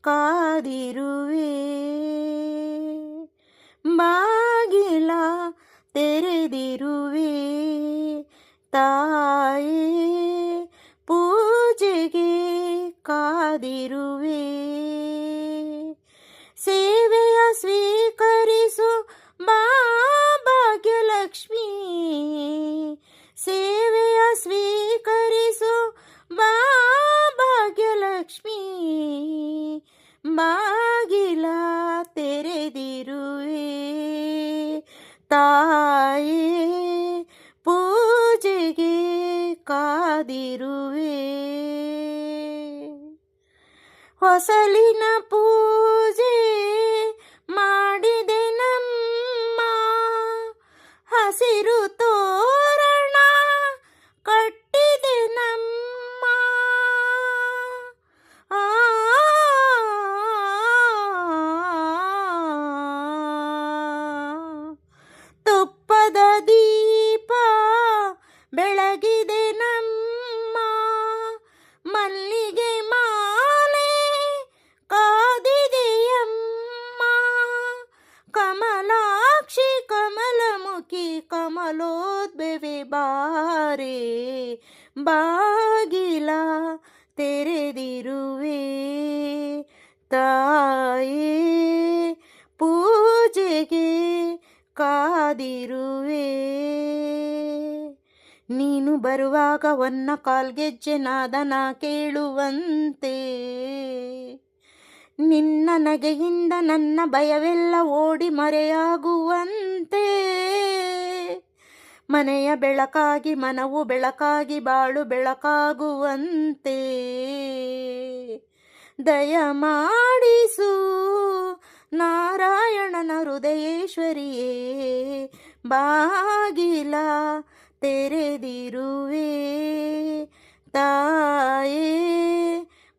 ಕಾದಿರುವೆ. ಬಾಗಿಲ ತೆರೆದಿರುವೆ ತಾಯೇ, ಪೂಜೆಗೆ ಕಾದಿರುವೆ. ಸೇವೆಯ ಸ್ವೀಕರಿಸು ಬಾ ಭಾಗ್ಯಲಕ್ಷ್ಮೀ, ಸೇವೆಯ ಸ್ವೀಕರಿಸು ಬಾ ಭಾಗ್ಯಲಕ್ಷ್ಮೀ. ಬಾಗಿಲ ತೆರೆದಿರುವೆ ತಾಯೇ, ಪೂಜೆಗೆ ಕಾದಿರುವೆ. ಹೊಸಲಿನ ಪೂಜೆ ಮಾಡಿದೆ ನಮ್ಮ, ಹಸಿರು ತೋರಣ ಕಟ್ಟಿದೆ ನಮ್ಮ. ತುಪ್ಪದ ದೀಪ ಬೆಳಗಿದೆ ನಮ್ಮ, ಮಲ್ಲಿಗೆ ಮಾಲೆ ಕಾದಿದೆಯಮ್ಮ. ಕಮಲಾಕ್ಷಿ ಕಮಲಮುಖಿ ಕಮಲೋದ್ಭವೆ ಬಾರೆ, ಬಾಗಿಲ ತೆರೆದಿರುವೆ ತಾಯೇ, ಪೂಜೆಗೆ ಕಾದಿರುವೆ. ನೀನು ಬರುವಾಗ ಒನ್ನ ಕಾಲ್ಗೆಜ್ಜೆ ನಾದನ ಕೇಳುವಂತೆ, ನಿನ್ನ ನಗೆಯಿಂದ ನನ್ನ ಭಯವೆಲ್ಲ ಓಡಿ ಮರೆಯಾಗುವಂತೆ. ಮನೆಯ ಬೆಳಕಾಗಿ ಮನವು ಬೆಳಕಾಗಿ ಬಾಳು ಬೆಳಕಾಗುವಂತೆ. ದಯ ಮಾಡಿಸು ನಾರಾಯಣನ ಹೃದಯೇಶ್ವರಿಯೇ, ಬಾಗಿಲ ತೆರೆದಿರುವೆ ತಾಯೇ,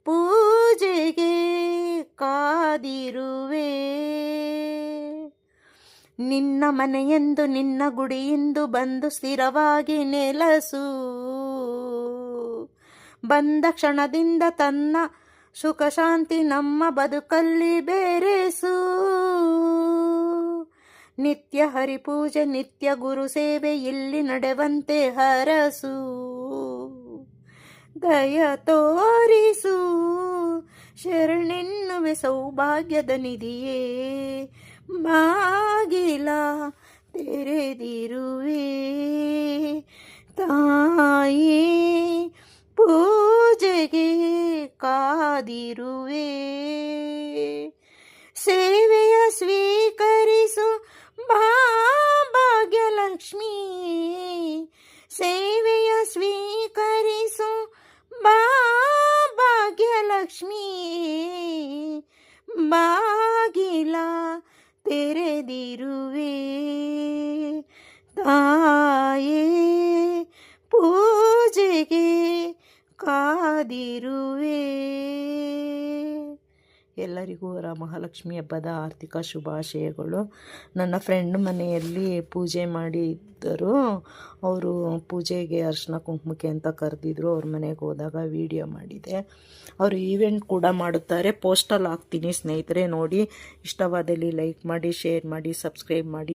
ಪೂಜೆಗೆ ಕಾದಿರುವೆ. ನಿನ್ನ ಮನೆಯೆಂದು ನಿನ್ನ ಗುಡಿಯೆಂದು ಬಂದು ಸ್ಥಿರವಾಗಿ ನೆಲಸು, ಬಂದ ಕ್ಷಣದಿಂದ ತನ್ನ ಸುಖ ಶಾಂತಿ ನಮ್ಮ ಬದುಕಲ್ಲಿ ಬೆರೆಸು. ನಿತ್ಯ ಹರಿಪೂಜೆ ನಿತ್ಯ ಗುರು ಸೇವೆ ಇಲ್ಲಿ ನಡೆವಂತೆ ಹರಸು. ದಯ ತೋರಿಸು ಶರಣೆನ್ನುವೆ ಸೌಭಾಗ್ಯದ ನಿಧಿಯೇ, ಬಾಗಿಲ ತೆರೆದಿರುವೆ ತಾಯೇ, ಪೂಜೆಗೆ ಕಾದಿರುವೆ. ಸೇವೆಯ ಸ್ವೀಕರಿಸು ಬಾ ಭಾಗ್ಯಲಕ್ಷ್ಮೀ, ಸೇವೆಯ ಸ್ವೀಕರಿಸು ಬಾ ಭಾಗ್ಯಲಕ್ಷ್ಮೀ. ಬಾಗಿಲ ತೆರೆದಿರುವೆ ತಾಯೇ, ಪೂಜೆಗೆ ಕಾದಿರುವೆ. ಎಲ್ಲರಿಗೂ ವರಮಹಾಲಕ್ಷ್ಮಿ ಹಬ್ಬದ ಆರ್ಥಿಕ ಶುಭಾಶಯಗಳು. ನನ್ನ ಫ್ರೆಂಡ್ ಮನೆಯಲ್ಲಿ ಪೂಜೆ ಮಾಡಿದ್ದರು. ಅವರು ಪೂಜೆಗೆ ಅರಿಶಿನ ಕುಂಕುಮಕ್ಕೆ ಅಂತ ಕರೆದಿದ್ರು. ಅವ್ರ ಮನೆಗೆ ಹೋದಾಗ ವಿಡಿಯೋ ಮಾಡಿದೆ. ಅವರು ಈವೆಂಟ್ ಕೂಡ ಮಾಡುತ್ತಾರೆ. ಪೋಸ್ಟಲ್ಲಿ ಹಾಕ್ತೀನಿ ಸ್ನೇಹಿತರೆ, ನೋಡಿ. ಇಷ್ಟವಾದಲ್ಲಿ ಲೈಕ್ ಮಾಡಿ, ಶೇರ್ ಮಾಡಿ, ಸಬ್ಸ್ಕ್ರೈಬ್ ಮಾಡಿ.